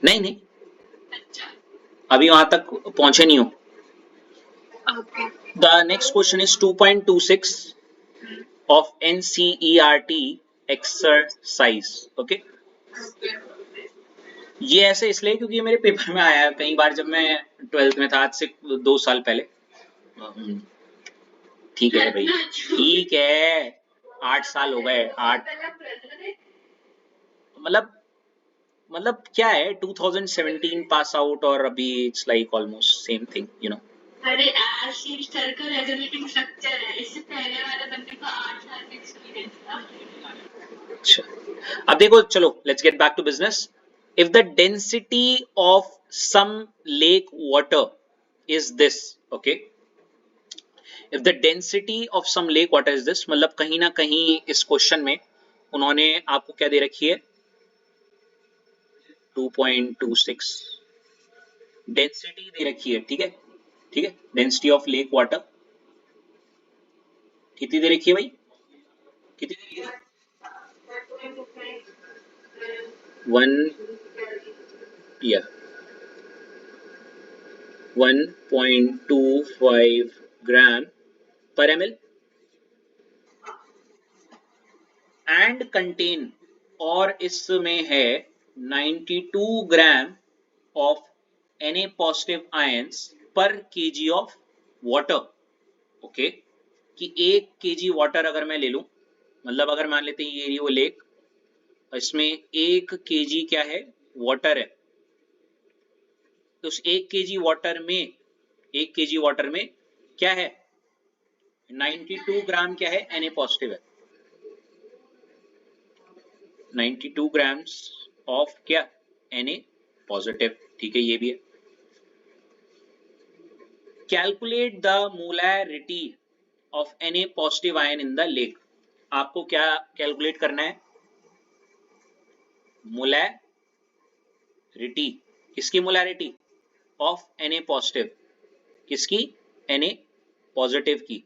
नहीं नहीं, अभी वहां तक पहुंचे नहीं हो। The next question is 2.26 of NCERT exercise. Okay, ये ऐसे इसलिए क्योंकि मेरे पेपर में आया कई बार जब मैं 12th में था, आज से 2 साल पहले। ठीक है भाई, ठीक है, 8 साल हो गए, 8 मतलब क्या है, 2017 पास आउट और अभी it's like almost same thing, you know. अरे आशीष सर का रेजोनेटिंग स्ट्रक्चर है, इससे पहले वाले बंदे को 8 साल का एक्सपीरियंस था। अच्छा, अब देखो, चलो let's get back to business. If the density of some lake water is this, okay, if the density of some lake water is this, मतलब कहीं ना कहीं इस क्वेश्चन में उन्होंने आपको क्या दे रखी है, 2.26 डेंसिटी दे रखी है। ठीक है, ठीक है, डेंसिटी ऑफ लेक वाटर कितनी दे रखी है भाई, कितनी दे रखी है? 1 या 1.25 ग्राम पर ml एंड कंटेन, और इसमें है 92 gram of Na positive ions पर kg ऑफ वाटर। ओके, कि 1 kg वाटर अगर मैं ले लूं, मतलब अगर मान लेते हैं ये वो लेक, इसमें 1 kg क्या है, वाटर है, तो उस 1 kg वाटर में, 1 kg वाटर में क्या है, 92 ग्राम क्या है, Na पॉजिटिव है, 92 ग्राम्स ऑफ क्या, Na पॉजिटिव। ठीक है, ये भी है। Calculate the molarity of Na positive ion in the lake. आपको क्या कैलकुलेट करना है, मोलैरिटी, किसकी मोलैरिटी, ऑफ Na पॉजिटिव, किसकी, Na पॉजिटिव की।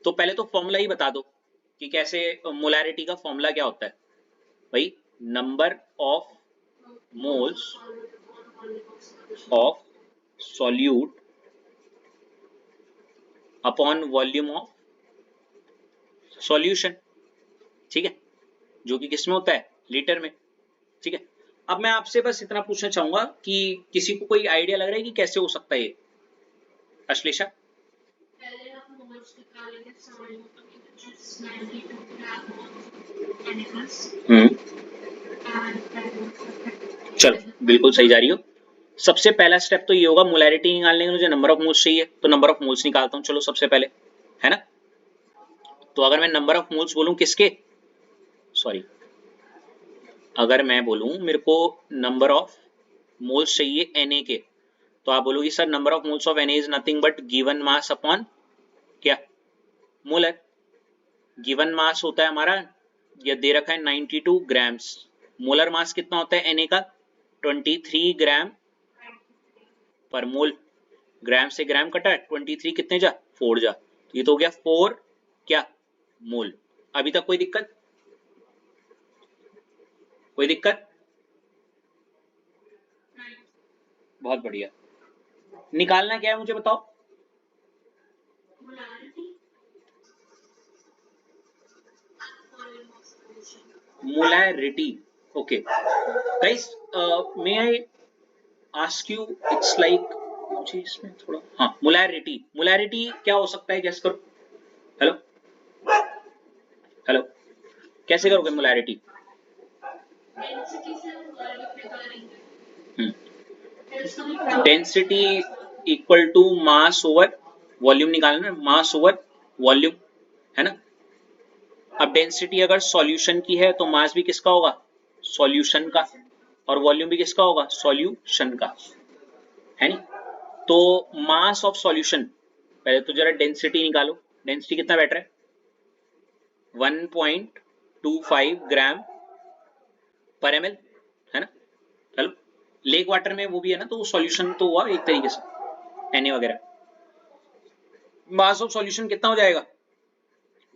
तो पहले तो फॉर्मूला ही बता दो कि कैसे, मोलैरिटी का फॉर्मूला क्या होता है भाई, number of moles of solute upon volume of solution. ठीक है, जो कि किसमें होता है, लीटर में। ठीक है, अब मैं आपसे बस इतना पूछना चाहूंगा कि किसी को कोई आइडिया लग रहा है कि कैसे हो सकता है ये, अश्लेषा? चलो, बिल्कुल सही जा रही हो। सबसे पहला स्टेप तो ये होगा, मोलैरिटी निकालने के लिए मुझे नंबर ऑफ मोल्स चाहिए, तो नंबर ऑफ मोल्स निकालता हूं, चलो सबसे पहले, है ना। तो अगर मैं नंबर ऑफ मोल्स बोलूं किसके, सॉरी, अगर मैं बोलूं मेरे को नंबर ऑफ मोल्स चाहिए Na के, तो आप बोलोगे sir number of moles of Na is nothing but given mass upon क्या, मोलर। गिवन मास होता है हमारा, ये दे रखा है 92 ग्राम्स, मोलर मास कितना होता है Na का, 23 ग्राम पर मोल। ग्राम से ग्राम कटा, 23 कितने जा, 4 जा, तो ये तो हो गया 4 क्या, मोल। अभी तक कोई दिक्कत, कोई दिक्कत? बहुत बढ़िया। निकालना क्या है मुझे बताओ, molarity. Okay guys, may I ask you, it's like, मुझे इसमें थोड़ा, हाँ, मोलैरिटी, मोलैरिटी क्या हो सकता है, गेस करो। हेलो, हेलो, कैसे करोगे molarity? Density equal to mass over volume निकालना, मास ओवर वॉल्यूम, है ना। अब डेंसिटी अगर सॉल्यूशन की है तो मास भी किसका होगा, सॉल्यूशन का, और वॉल्यूम भी किसका होगा, सॉल्यूशन का, है नी। तो मास ऑफ सॉल्यूशन, पहले तो जरा डेंसिटी निकालो, डेंसिटी कितना बैठ रहा है, 1.25 ग्राम पर ml, है ना। चलो, लेक वाटर में वो भी है ना, तो वो सॉल्यूशन तो हुआ एक तरीके से, Na वगैरह। मास ऑफ सॉल्यूशन कितना हो जाएगा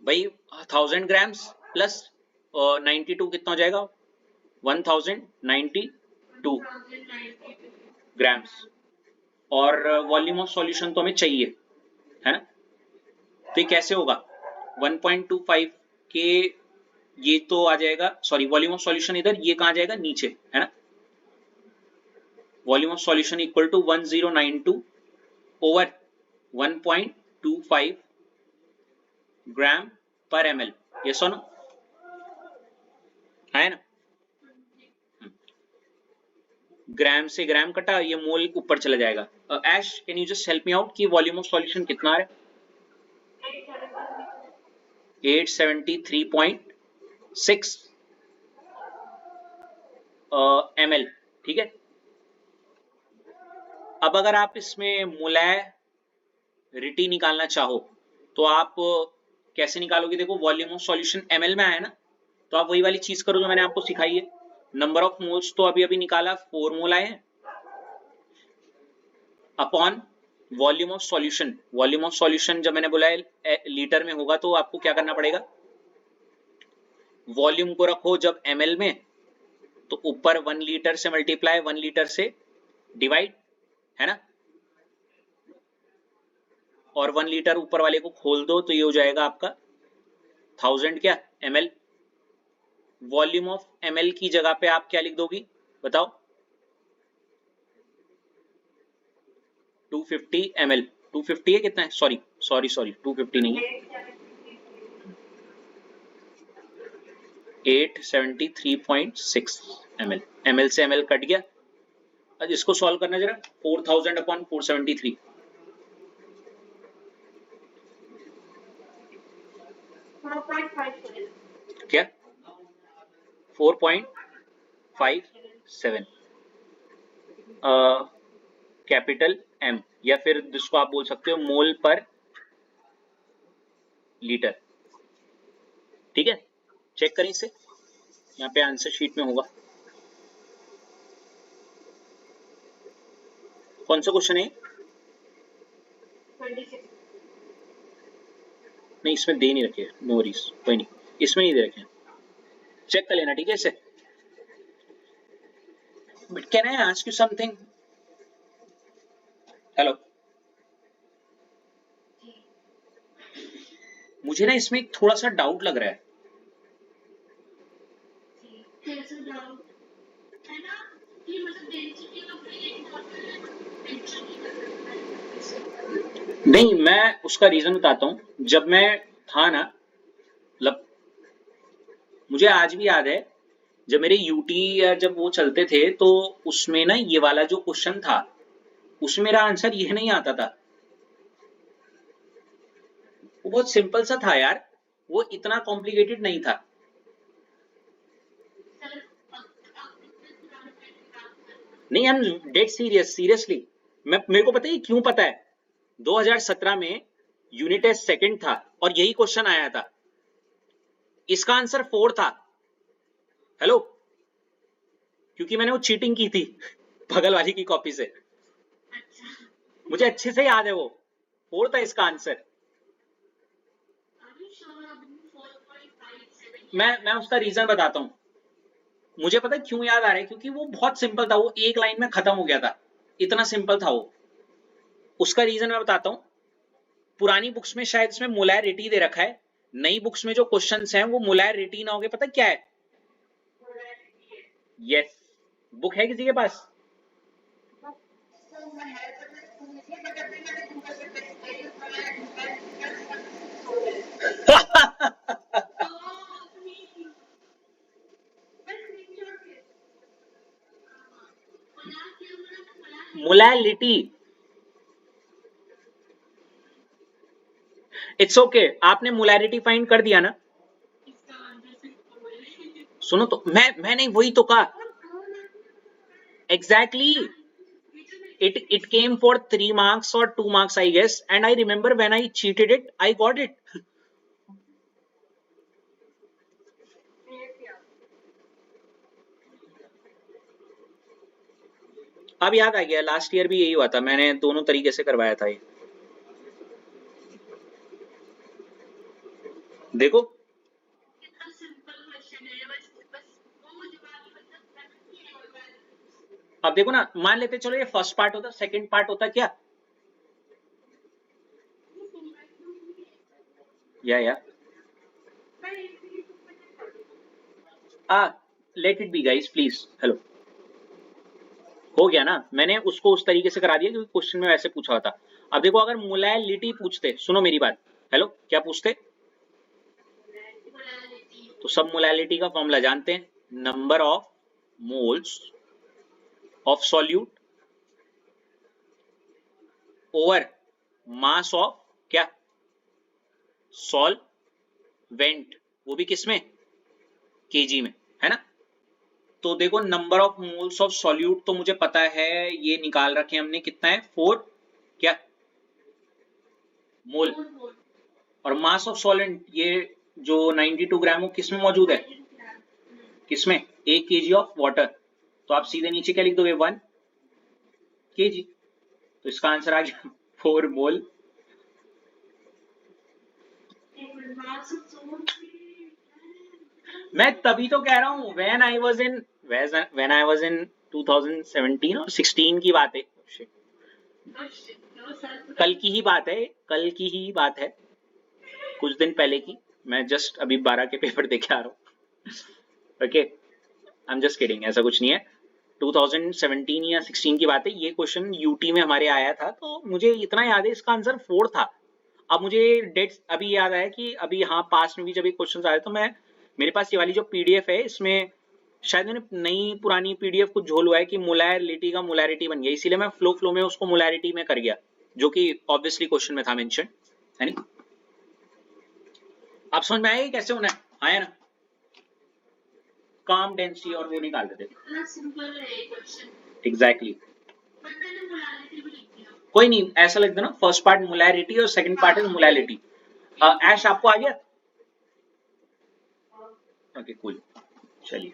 भाई, 1000 ग्राम्स प्लस 92 कितना हो जाएगा, 1092 2 ग्राम्स, और वॉल्यूम ऑफ सॉल्यूशन तो हमें चाहिए, है ना। तो ये कैसे होगा, 1.25 के ये तो आ जाएगा, सॉरी वॉल्यूम ऑफ सॉल्यूशन इधर, ये कहाँ जाएगा नीचे, है ना। Volume of solution equal to 1092 over 1.25 gram पर ml, ये सुनो है ना। ग्राम से ग्राम कटा, ये मोल ऊपर चला जाएगा। Ash can you just help me out कि वॉल्यूम ऑफ सॉल्यूशन कितना आ रहा है, 873.6 ml, ठीक है। अब अगर आप इसमें मोलैरिटी निकालना चाहो तो आप कैसे निकालोगे, देखो वॉल्यूम ऑफ सॉल्यूशन ml में आया ना, तो आप वही वाली चीज करो जो मैंने आपको सिखाई है। नंबर ऑफ मोल्स तो अभी अभी निकाला, 4 मोल आए हैं, upon volume of solution. Volume of solution जब मैंने बोला है लीटर में होगा, तो आपको क्या करना पड़ेगा, वॉल्यूम को रखो जब ml में, तो ऊपर 1 लीटर से मल्टीप्लाई, 1 लीटर से डिवाइड, है ना, और 1 लीटर ऊपर वाले को खोल दो, तो ये हो जाएगा आपका 1000 क्या ml। वॉल्यूम ऑफ ml की जगह पे आप क्या लिख दोगी बताओ, 250 ml। 250 है, कितना है, सॉरी 250 नहीं है, 873.6 ml। ml से ml कट गया। अब इसको सॉल्व करना जरा, 4000 अपॉन 473, क्या 4.57 कैपिटल M, या फिर जिसको आप बोल सकते हो मोल पर लीटर, ठीक है। चेक करें इसे, यहाँ पे आंसर शीट में होगा। कौन सा क्वेश्चन है, 26। नहीं इसमें दे नहीं रखे, नो वरीज, कोई नहीं, इसमें नहीं दे रखे, चेक कर लेना, ठीक है इसे। But can I ask you something, hello, मुझे ना इसमें थोड़ा सा डाउट लग रहा है। कैसे डाउट है ना, कि मतलब डेंसिटी का एक मेंशन नहीं कर सकता। नहीं, मैं उसका रीजन बताता हूँ। जब मैं था ना, मतलब मुझे आज भी याद है, जब मेरे यूटी या जब वो चलते थे, तो उसमें ना ये वाला जो क्वेश्चन था, उसमें मेरा आंसर ये नहीं आता था। वो बहुत सिंपल सा था यार, वो इतना कॉम्प्लिकेटेड नहीं था। नहीं, I am dead serious, seriously. मेरे को पता है क्यों पता है, 2017 में यूनिट टेस्ट सेकंड था और यही क्वेश्चन आया था, इसका आंसर 4 था। हेलो, क्योंकि मैंने वो चीटिंग की थी बगल वाली की कॉपी से, मुझे अच्छे से याद है, वो 4 था इसका आंसर। मैं उसका रीजन बताता हूँ। मुझे पता है क्यों याद आ रहा है, क्योंकि वो बहुत सिंपल था, वो एक लाइन में खत्म हो गया था, इतना सिंपल था वो। उसका रीजन मैं बताता हूँ। पुरानी बुक्स में शायद इसमें मोलैरिटी दे रखा है, नई बुक्स में जो क्वेश्चंस हैं वो मोलैरिटी ना होगे, पता क्या है, यस, बुक है किसी के पास? मोलैलिटी, इट्स ओके, आपने मोलैरिटी फाइंड कर दिया ना। सुनो तो, मैंने वही तो कहा, exactly, it came for 3 marks or 2 marks I guess, and I remember when I cheated it I got it. अब याद आ गया, लास्ट ईयर भी यही हुआ था, मैंने दोनों तरीके से करवाया था ये, देखो। अब देखो ना, मान लेते चलो ये फर्स्ट पार्ट होता, सेकंड पार्ट होता क्या, या let it be guys please. Hello, हो गया ना, मैंने उसको उस तरीके से करा दिया क्योंकि क्वेश्चन में वैसे पूछा था। अब देखो अगर मोलैलिटी पूछते, सुनो मेरी बात, हेलो, क्या पूछते, तो सब मोलैलिटी का फॉर्मूला जानते हैं, number of moles of solute over mass of क्या, सॉल्वेंट, वो भी किस में, केजी में, है ना। तो देखो number of moles of solute तो मुझे पता है, ये निकाल रखे हमने, कितना है 4 क्या मोल, और मास ऑफ सॉल्वेंट ये जो 92 ग्राम वो किस में मौजूद है, किसमें, 1 केजी ऑफ वाटर। तो आप सीधे नीचे क्या लिख दोगे, 1 केजी। तो इसका आंसर आ गया 4 मोल। मैं तभी तो कह रहा हूं व्हेन आई वाज इन 2017 और 16 की बात है, कल की ही बात है, कल की ही बात है, कुछ दिन पहले की। मैं जस्ट अभी 12 के पेपर देके आ रहा हूँ। Okay, I am just kidding, ऐसा कुछ नहीं है। 2017 या 16 की बात है, ये क्वेश्चन यूटी में हमारे आया था, तो मुझे इतना याद है इसका आंसर 4 था। अब मुझे डेट्स अभी याद आया कि अभी हाँ पास में भी जब ये क्वेश्चन आए तो मैं, मेरे पास ये वाली जो पीडीएफ है इसमें शायद मैंने नई पुरानी पीडीएफ कुछ झोल हुआ है कि मोलैरिटी का मोलैरिटी बन गया, इसीलिए मैं फ्लो में उसको मोलैरिटी में कर गया, जो कि ऑब्वियसली क्वेश्चन में था मेंशन, है नहीं। आप समझ में आया कैसे होना है, आया ना, काम डेंसिटी और वो निकाल देते, एग्जैक्टली। कोई नहीं, ऐसा लिख देना, फर्स्ट पार्ट मोलैरिटी और सेकंड पार्ट इज मोलैलिटी। ऐश आपको आ गया, ओके कूल, चलिए।